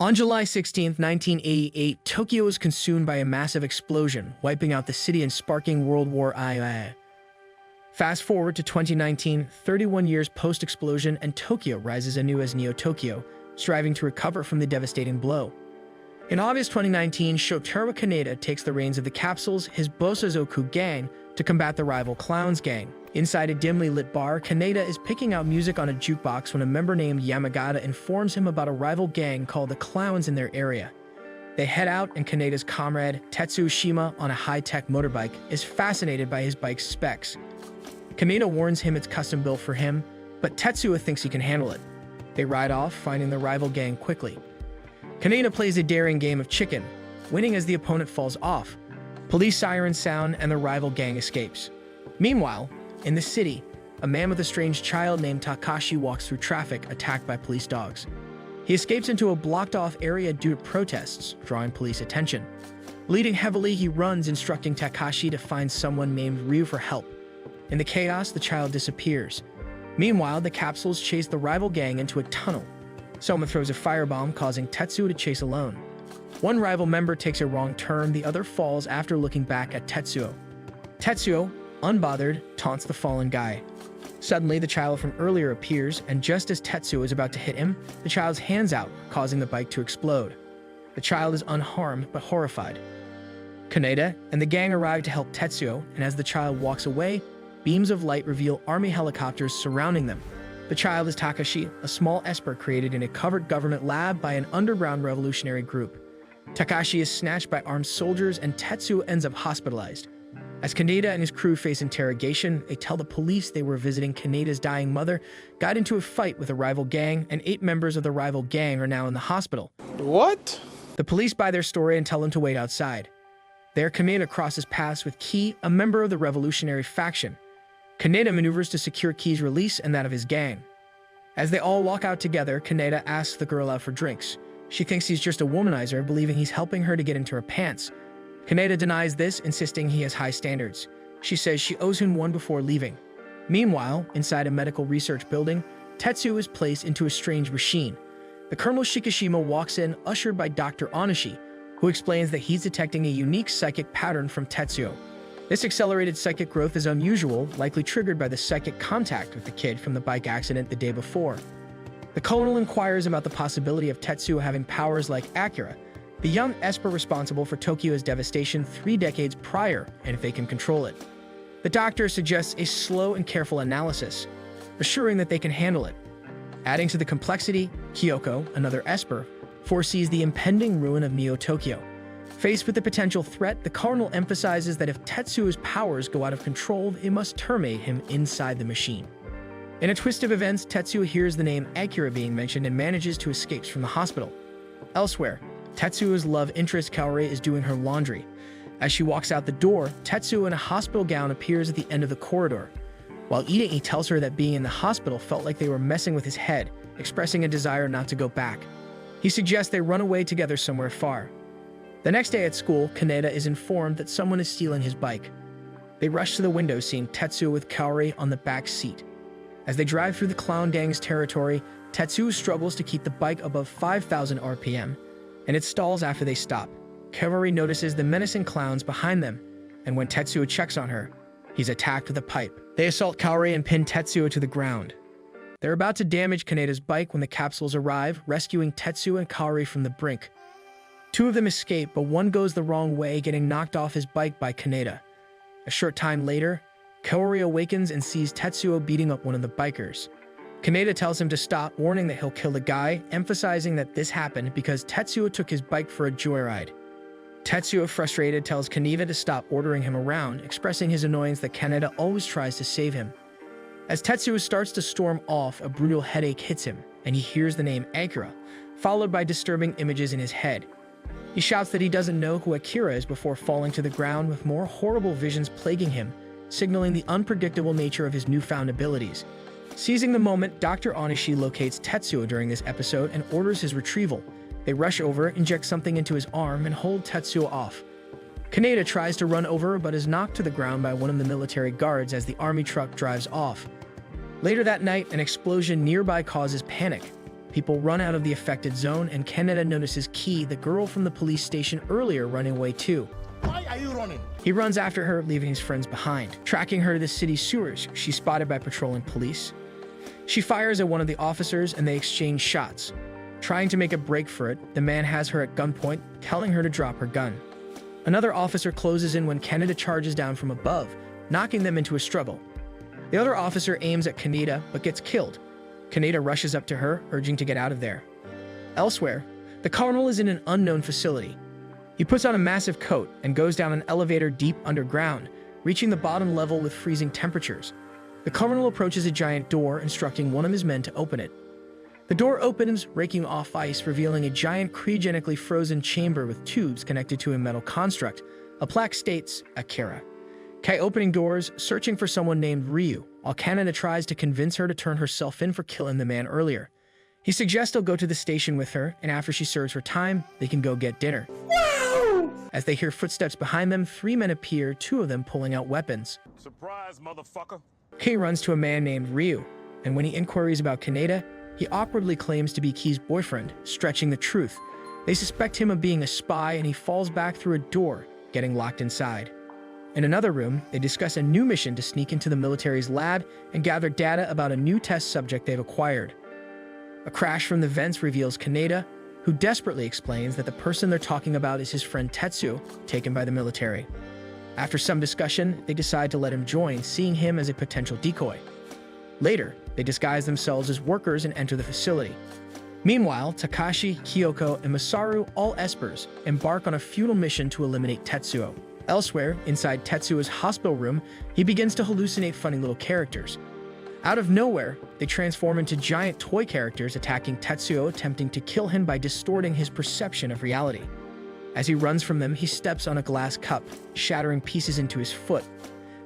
On July 16, 1988, Tokyo was consumed by a massive explosion, wiping out the city and sparking World War I. Fast forward to 2019, 31 years post-explosion, and Tokyo rises anew as Neo-Tokyo, striving to recover from the devastating blow. In August 2019, Shotaro Kaneda takes the reins of the Capsules, his Bosozoku gang, to combat the rival Clowns gang. Inside a dimly lit bar, Kaneda is picking out music on a jukebox when a member named Yamagata informs him about a rival gang called the Clowns in their area. They head out, and Kaneda's comrade, Tetsuo Shima, on a high-tech motorbike, is fascinated by his bike's specs. Kaneda warns him it's custom built for him, but Tetsuo thinks he can handle it. They ride off, finding the rival gang quickly. Kaneda plays a daring game of chicken, winning as the opponent falls off. Police sirens sound, and the rival gang escapes. Meanwhile, in the city, a man with a strange child named Takashi walks through traffic, attacked by police dogs. He escapes into a blocked-off area due to protests, drawing police attention. Bleeding heavily, he runs, instructing Takashi to find someone named Ryu for help. In the chaos, the child disappears. Meanwhile, the Capsules chase the rival gang into a tunnel. Someone throws a firebomb, causing Tetsuo to chase alone. One rival member takes a wrong turn, the other falls after looking back at Tetsuo. Tetsuo, unbothered, taunts the fallen guy. Suddenly, the child from earlier appears, and just as Tetsuo is about to hit him, the child's hands out, causing the bike to explode. The child is unharmed, but horrified. Kaneda and the gang arrive to help Tetsuo, and as the child walks away, beams of light reveal army helicopters surrounding them. The child is Takashi, a small esper created in a covered government lab by an underground revolutionary group. Takashi is snatched by armed soldiers, and Tetsuo ends up hospitalized. As Kaneda and his crew face interrogation, they tell the police they were visiting Kaneda's dying mother, got into a fight with a rival gang, and 8 members of the rival gang are now in the hospital. What? The police buy their story and tell them to wait outside. There, Kaneda crosses paths with Ki, a member of the revolutionary faction. Kaneda maneuvers to secure Ki's release and that of his gang. As they all walk out together, Kaneda asks the girl out for drinks. She thinks he's just a womanizer, believing he's helping her to get into her pants. Kaneda denies this, insisting he has high standards. She says she owes him one before leaving. Meanwhile, inside a medical research building, Tetsuo is placed into a strange machine. The Colonel Shikishima walks in, ushered by Dr. Onishi, who explains that he's detecting a unique psychic pattern from Tetsuo. This accelerated psychic growth is unusual, likely triggered by the psychic contact with the kid from the bike accident the day before. The Colonel inquires about the possibility of Tetsuo having powers like Akira, the young esper responsible for Tokyo's devastation 3 decades prior, and if they can control it. The doctor suggests a slow and careful analysis, assuring that they can handle it. Adding to the complexity, Kyoko, another esper, foresees the impending ruin of Neo-Tokyo. Faced with the potential threat, the Colonel emphasizes that if Tetsuo's powers go out of control, they must terminate him inside the machine. In a twist of events, Tetsuo hears the name Akira being mentioned and manages to escape from the hospital. Elsewhere, Tetsuo's love interest Kaori is doing her laundry. As she walks out the door, Tetsuo in a hospital gown appears at the end of the corridor. While eating, he tells her that being in the hospital felt like they were messing with his head, expressing a desire not to go back. He suggests they run away together somewhere far. The next day at school, Kaneda is informed that someone is stealing his bike. They rush to the window, seeing Tetsuo with Kaori on the back seat. As they drive through the clown gang's territory, Tetsuo struggles to keep the bike above 5,000 RPM, and it stalls after they stop. Kaori notices the menacing clowns behind them, and when Tetsuo checks on her, he's attacked with a pipe. They assault Kaori and pin Tetsuo to the ground. They're about to damage Kaneda's bike when the Capsules arrive, rescuing Tetsuo and Kaori from the brink. 2 of them escape, but one goes the wrong way, getting knocked off his bike by Kaneda. A short time later, Kaori awakens and sees Tetsuo beating up one of the bikers. Kaneda tells him to stop, warning that he'll kill the guy, emphasizing that this happened because Tetsuo took his bike for a joyride. Tetsuo, frustrated, tells Kaneda to stop ordering him around, expressing his annoyance that Kaneda always tries to save him. As Tetsuo starts to storm off, a brutal headache hits him, and he hears the name Akira, followed by disturbing images in his head. He shouts that he doesn't know who Akira is before falling to the ground with more horrible visions plaguing him, signaling the unpredictable nature of his newfound abilities. Seizing the moment, Dr. Onishi locates Tetsuo during this episode and orders his retrieval. They rush over, inject something into his arm, and hold Tetsuo off. Kaneda tries to run over but is knocked to the ground by one of the military guards as the army truck drives off. Later that night, an explosion nearby causes panic. people run out of the affected zone, and Kaneda notices Ki, the girl from the police station earlier, running away too. Why are you running? He runs after her, leaving his friends behind. Tracking her to the city's sewers, she's spotted by patrolling police. She fires at one of the officers and they exchange shots. Trying to make a break for it, the man has her at gunpoint, telling her to drop her gun. Another officer closes in when Kaneda charges down from above, knocking them into a struggle. The other officer aims at Kaneda but gets killed. Kaneda rushes up to her, urging to get out of there. Elsewhere, the colonel is in an unknown facility. He puts on a massive coat and goes down an elevator deep underground, reaching the bottom level with freezing temperatures. The colonel approaches a giant door, instructing one of his men to open it. The door opens, raking off ice, revealing a giant cryogenically frozen chamber with tubes connected to a metal construct. A plaque states, Akira. Kai opening doors, searching for someone named Ryu, while Kaneda tries to convince her to turn herself in for killing the man earlier. He suggests he'll go to the station with her, and after she serves her time, they can go get dinner. Wow! As they hear footsteps behind them, 3 men appear, 2 of them pulling out weapons. Surprise, motherfucker. Kei runs to a man named Ryu, and when he inquires about Kaneda, he awkwardly claims to be Kei's boyfriend, stretching the truth. They suspect him of being a spy, and he falls back through a door, getting locked inside. In another room, they discuss a new mission to sneak into the military's lab and gather data about a new test subject they've acquired. A crash from the vents reveals Kaneda, who desperately explains that the person they're talking about is his friend Tetsuo, taken by the military. After some discussion, they decide to let him join, seeing him as a potential decoy. Later, they disguise themselves as workers and enter the facility. Meanwhile, Takashi, Kyoko, and Masaru, all espers, embark on a futile mission to eliminate Tetsuo. Elsewhere, inside Tetsuo's hospital room, he begins to hallucinate funny little characters. Out of nowhere, they transform into giant toy characters, attacking Tetsuo, attempting to kill him by distorting his perception of reality. As he runs from them, he steps on a glass cup, shattering pieces into his foot.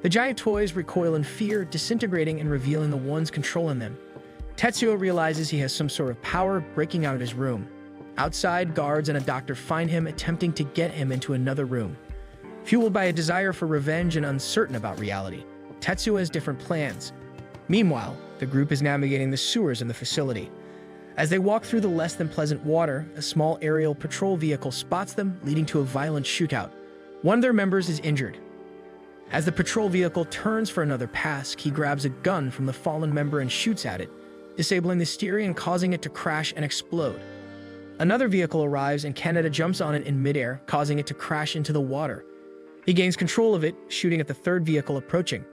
The giant toys recoil in fear, disintegrating and revealing the ones controlling them. Tetsuo realizes he has some sort of power, breaking out of his room. Outside, guards and a doctor find him, attempting to get him into another room. Fueled by a desire for revenge and uncertain about reality, Tetsuo has different plans. Meanwhile, the group is navigating the sewers in the facility. As they walk through the less than pleasant water, a small aerial patrol vehicle spots them, leading to a violent shootout. One of their members is injured. As the patrol vehicle turns for another pass, he grabs a gun from the fallen member and shoots at it, disabling the steering and causing it to crash and explode. Another vehicle arrives and Kaneda jumps on it in midair, causing it to crash into the water. He gains control of it, shooting at the third vehicle approaching.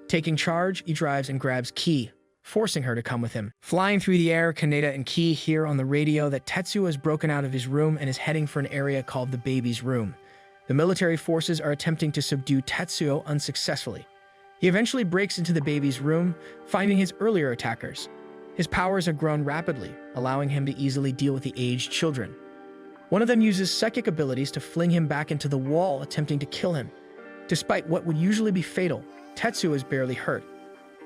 Taking charge, he drives and grabs Ki, forcing her to come with him. Flying through the air, Kaneda and Ki hear on the radio that Tetsuo has broken out of his room and is heading for an area called the baby's room. The military forces are attempting to subdue Tetsuo unsuccessfully. He eventually breaks into the baby's room, finding his earlier attackers. His powers have grown rapidly, allowing him to easily deal with the aged children. One of them uses psychic abilities to fling him back into the wall, attempting to kill him. Despite what would usually be fatal, Tetsuo is barely hurt.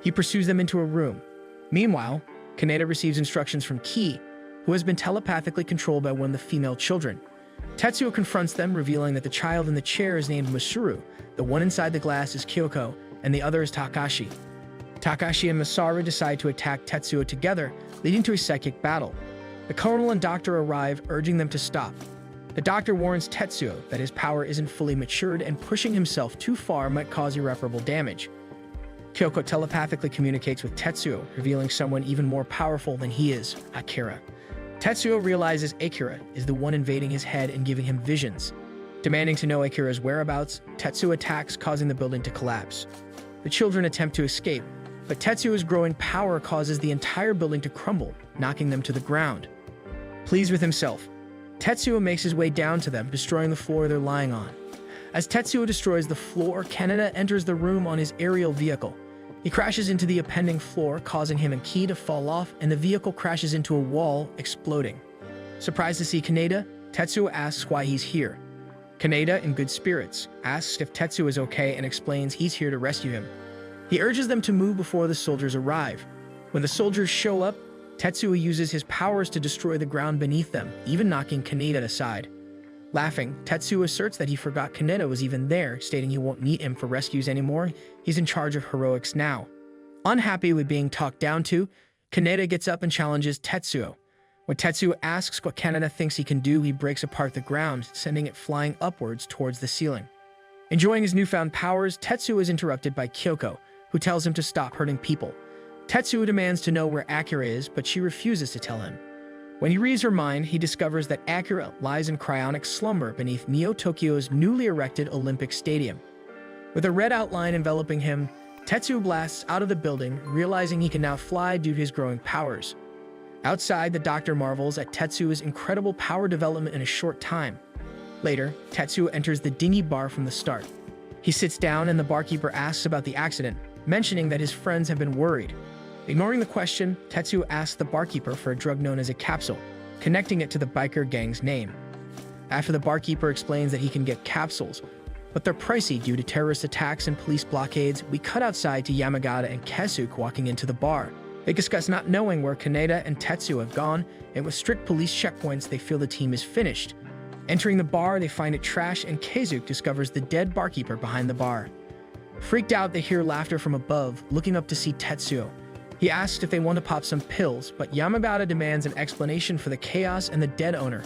He pursues them into a room. Meanwhile, Kaneda receives instructions from Ki, who has been telepathically controlled by one of the female children. Tetsuo confronts them, revealing that the child in the chair is named Masaru, the one inside the glass is Kyoko, and the other is Takashi. Takashi and Masaru decide to attack Tetsuo together, leading to a psychic battle. The colonel and doctor arrive, urging them to stop. The doctor warns Tetsuo that his power isn't fully matured and pushing himself too far might cause irreparable damage. Kyoko telepathically communicates with Tetsuo, revealing someone even more powerful than he is, Akira. Tetsuo realizes Akira is the one invading his head and giving him visions. Demanding to know Akira's whereabouts, Tetsuo attacks, causing the building to collapse. The children attempt to escape, but Tetsuo's growing power causes the entire building to crumble, knocking them to the ground. Pleased with himself, Tetsuo makes his way down to them, destroying the floor they're lying on. As Tetsuo destroys the floor, Kaneda enters the room on his aerial vehicle. He crashes into the appending floor, causing him and Ki to fall off, and the vehicle crashes into a wall, exploding. Surprised to see Kaneda, Tetsuo asks why he's here. Kaneda, in good spirits, asks if Tetsuo is okay and explains he's here to rescue him. He urges them to move before the soldiers arrive. When the soldiers show up, Tetsuo uses his powers to destroy the ground beneath them, even knocking Kaneda aside. Laughing, Tetsuo asserts that he forgot Kaneda was even there, stating he won't need him for rescues anymore. He's in charge of heroics now. Unhappy with being talked down to, Kaneda gets up and challenges Tetsuo. When Tetsuo asks what Kaneda thinks he can do, he breaks apart the ground, sending it flying upwards towards the ceiling. Enjoying his newfound powers, Tetsuo is interrupted by Kyoko, who tells him to stop hurting people. Tetsuo demands to know where Akira is, but she refuses to tell him. When he reads her mind, he discovers that Akira lies in cryonic slumber beneath Neo Tokyo's newly erected Olympic Stadium. With a red outline enveloping him, Tetsuo blasts out of the building, realizing he can now fly due to his growing powers. Outside, the doctor marvels at Tetsuo's incredible power development in a short time. Later, Tetsuo enters the dingy bar from the start. He sits down and the barkeeper asks about the accident, mentioning that his friends have been worried. Ignoring the question, Tetsuo asks the barkeeper for a drug known as a capsule, connecting it to the biker gang's name. After the barkeeper explains that he can get capsules, but they're pricey due to terrorist attacks and police blockades, we cut outside to Yamagata and Keisuke walking into the bar. They discuss not knowing where Kaneda and Tetsuo have gone, and with strict police checkpoints, they feel the team is finished. Entering the bar, they find it trash, and Keisuke discovers the dead barkeeper behind the bar. Freaked out, they hear laughter from above, looking up to see Tetsuo. He asks if they want to pop some pills, but Yamagata demands an explanation for the chaos and the dead owner.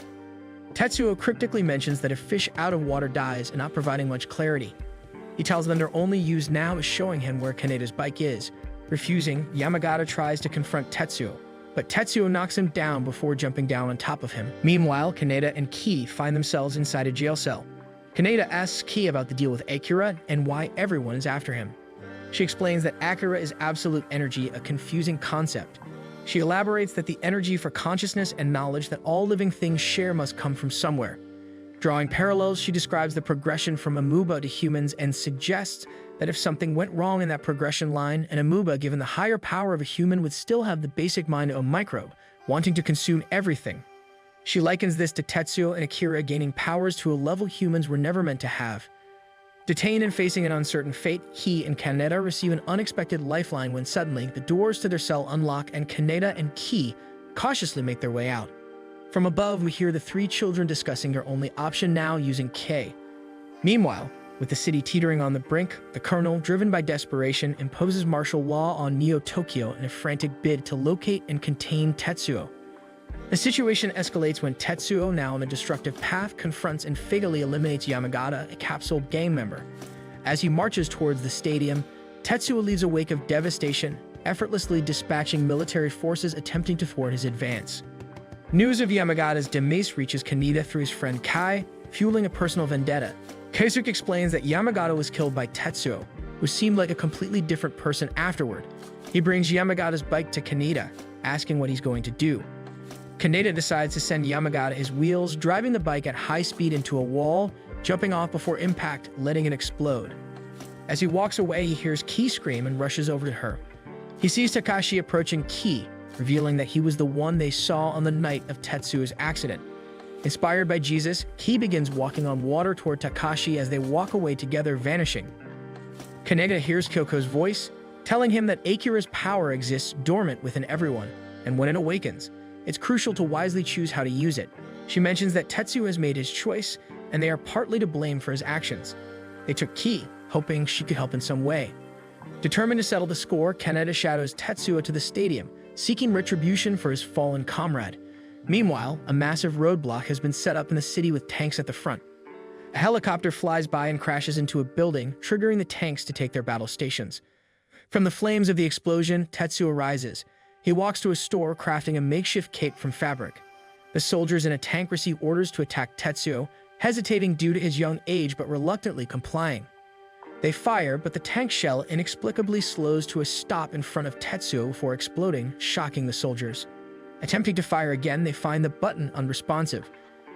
Tetsuo cryptically mentions that a fish out of water dies, not providing much clarity. He tells them their only use now is showing him where Kaneda's bike is. Refusing, Yamagata tries to confront Tetsuo, but Tetsuo knocks him down before jumping down on top of him. Meanwhile, Kaneda and Ki find themselves inside a jail cell. Kaneda asks Ki about the deal with Akira and why everyone is after him. She explains that Akira is absolute energy, a confusing concept. She elaborates that the energy for consciousness and knowledge that all living things share must come from somewhere. Drawing parallels, she describes the progression from amoeba to humans and suggests that if something went wrong in that progression line, an amoeba, given the higher power of a human, would still have the basic mind of a microbe, wanting to consume everything. She likens this to Tetsuo and Akira gaining powers to a level humans were never meant to have. Detained and facing an uncertain fate, he and Kaneda receive an unexpected lifeline when suddenly the doors to their cell unlock and Kaneda and Ki cautiously make their way out. From above, we hear the three children discussing their only option now, using K. Meanwhile, with the city teetering on the brink, the colonel, driven by desperation, imposes martial law on Neo Tokyo in a frantic bid to locate and contain Tetsuo. The situation escalates when Tetsuo, now on a destructive path, confronts and fatally eliminates Yamagata, a capsule gang member. As he marches towards the stadium, Tetsuo leaves a wake of devastation, effortlessly dispatching military forces attempting to thwart his advance. News of Yamagata's demise reaches Kaneda through his friend Kai, fueling a personal vendetta. Keisuke explains that Yamagata was killed by Tetsuo, who seemed like a completely different person afterward. He brings Yamagata's bike to Kaneda, asking what he's going to do. Kaneda decides to send Yamagata his wheels, driving the bike at high speed into a wall, jumping off before impact, letting it explode. As he walks away, he hears Ki scream and rushes over to her. He sees Takashi approaching Ki, revealing that he was the one they saw on the night of Tetsuo's accident. Inspired by Jesus, Ki begins walking on water toward Takashi as they walk away together, vanishing. Kaneda hears Kyoko's voice, telling him that Akira's power exists dormant within everyone, and when it awakens, it's crucial to wisely choose how to use it. She mentions that Tetsuo has made his choice, and they are partly to blame for his actions. They took Ki, hoping she could help in some way. Determined to settle the score, Kaneda shadows Tetsuo to the stadium, seeking retribution for his fallen comrade. Meanwhile, a massive roadblock has been set up in the city with tanks at the front. A helicopter flies by and crashes into a building, triggering the tanks to take their battle stations. From the flames of the explosion, Tetsuo rises. He walks to a store, crafting a makeshift cape from fabric. The soldiers in a tank receive orders to attack Tetsuo, hesitating due to his young age but reluctantly complying. They fire, but the tank shell inexplicably slows to a stop in front of Tetsuo before exploding, shocking the soldiers. Attempting to fire again, they find the button unresponsive.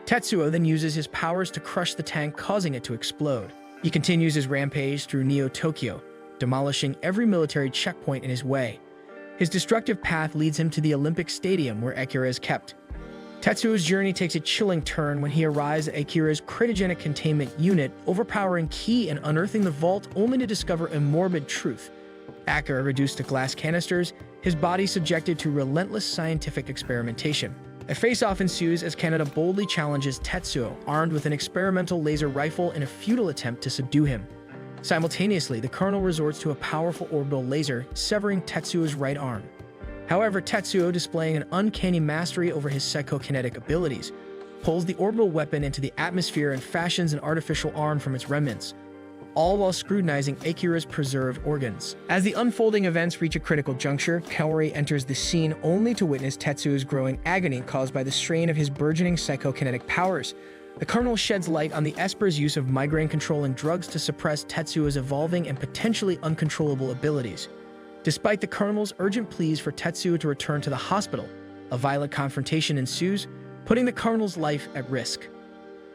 Tetsuo then uses his powers to crush the tank, causing it to explode. He continues his rampage through Neo Tokyo, demolishing every military checkpoint in his way. His destructive path leads him to the Olympic Stadium where Akira is kept. Tetsuo's journey takes a chilling turn when he arrives at Akira's cryogenic containment unit, overpowering Ki and unearthing the vault only to discover a morbid truth. Akira reduced to glass canisters, his body subjected to relentless scientific experimentation. A face-off ensues as Kaneda boldly challenges Tetsuo, armed with an experimental laser rifle in a futile attempt to subdue him. Simultaneously, the colonel resorts to a powerful orbital laser, severing Tetsuo's right arm. However, Tetsuo, displaying an uncanny mastery over his psychokinetic abilities, pulls the orbital weapon into the atmosphere and fashions an artificial arm from its remnants, all while scrutinizing Akira's preserved organs. As the unfolding events reach a critical juncture, Kaori enters the scene only to witness Tetsuo's growing agony caused by the strain of his burgeoning psychokinetic powers. The Colonel sheds light on the Esper's use of migraine-controlling drugs to suppress Tetsuo's evolving and potentially uncontrollable abilities. Despite the Colonel's urgent pleas for Tetsuo to return to the hospital, a violent confrontation ensues, putting the Colonel's life at risk.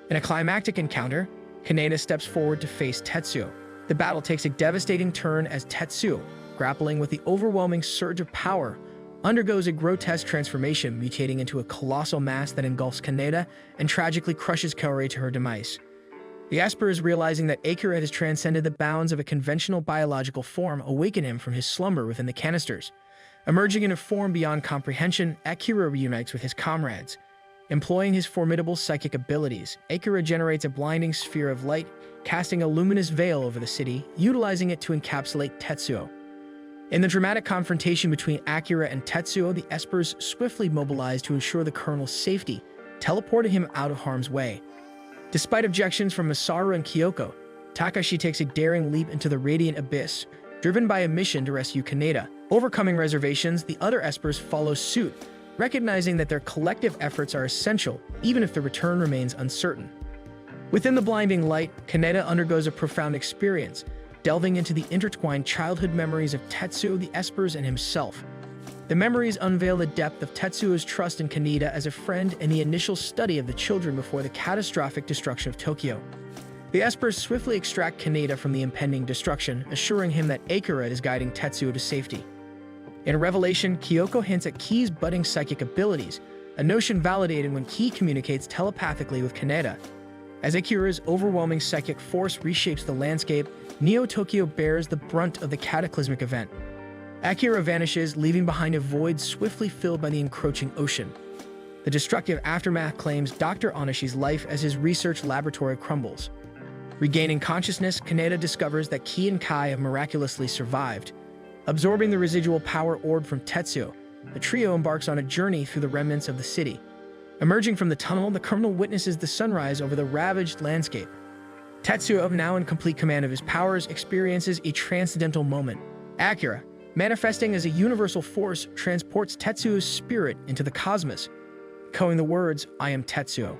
In a climactic encounter, Kaneda steps forward to face Tetsuo. The battle takes a devastating turn as Tetsuo, grappling with the overwhelming surge of power, undergoes a grotesque transformation, mutating into a colossal mass that engulfs Kaneda and tragically crushes Kaori to her demise. The Esper, realizing that Akira has transcended the bounds of a conventional biological form, awaken him from his slumber within the canisters. Emerging in a form beyond comprehension, Akira reunites with his comrades. Employing his formidable psychic abilities, Akira generates a blinding sphere of light, casting a luminous veil over the city, utilizing it to encapsulate Tetsuo. In the dramatic confrontation between Akira and Tetsuo, the Espers swiftly mobilize to ensure the Colonel's safety, teleporting him out of harm's way. Despite objections from Masaru and Kyoko, Takashi takes a daring leap into the Radiant Abyss, driven by a mission to rescue Kaneda. Overcoming reservations, the other Espers follow suit, recognizing that their collective efforts are essential, even if the return remains uncertain. Within the blinding light, Kaneda undergoes a profound experience, delving into the intertwined childhood memories of Tetsuo, the Espers, and himself. The memories unveil the depth of Tetsuo's trust in Kaneda as a friend and the initial study of the children before the catastrophic destruction of Tokyo. The Espers swiftly extract Kaneda from the impending destruction, assuring him that Akira is guiding Tetsuo to safety. In a revelation, Kyoko hints at Ki's budding psychic abilities, a notion validated when Ki communicates telepathically with Kaneda. As Akira's overwhelming psychic force reshapes the landscape, Neo-Tokyo bears the brunt of the cataclysmic event. Akira vanishes, leaving behind a void swiftly filled by the encroaching ocean. The destructive aftermath claims Dr. Onishi's life as his research laboratory crumbles. Regaining consciousness, Kaneda discovers that Ki and Kai have miraculously survived. Absorbing the residual power orb from Tetsuo, the trio embarks on a journey through the remnants of the city. Emerging from the tunnel, the Colonel witnesses the sunrise over the ravaged landscape. Tetsuo, now in complete command of his powers, experiences a transcendental moment. Akira, manifesting as a universal force, transports Tetsuo's spirit into the cosmos, echoing the words, "I am Tetsuo."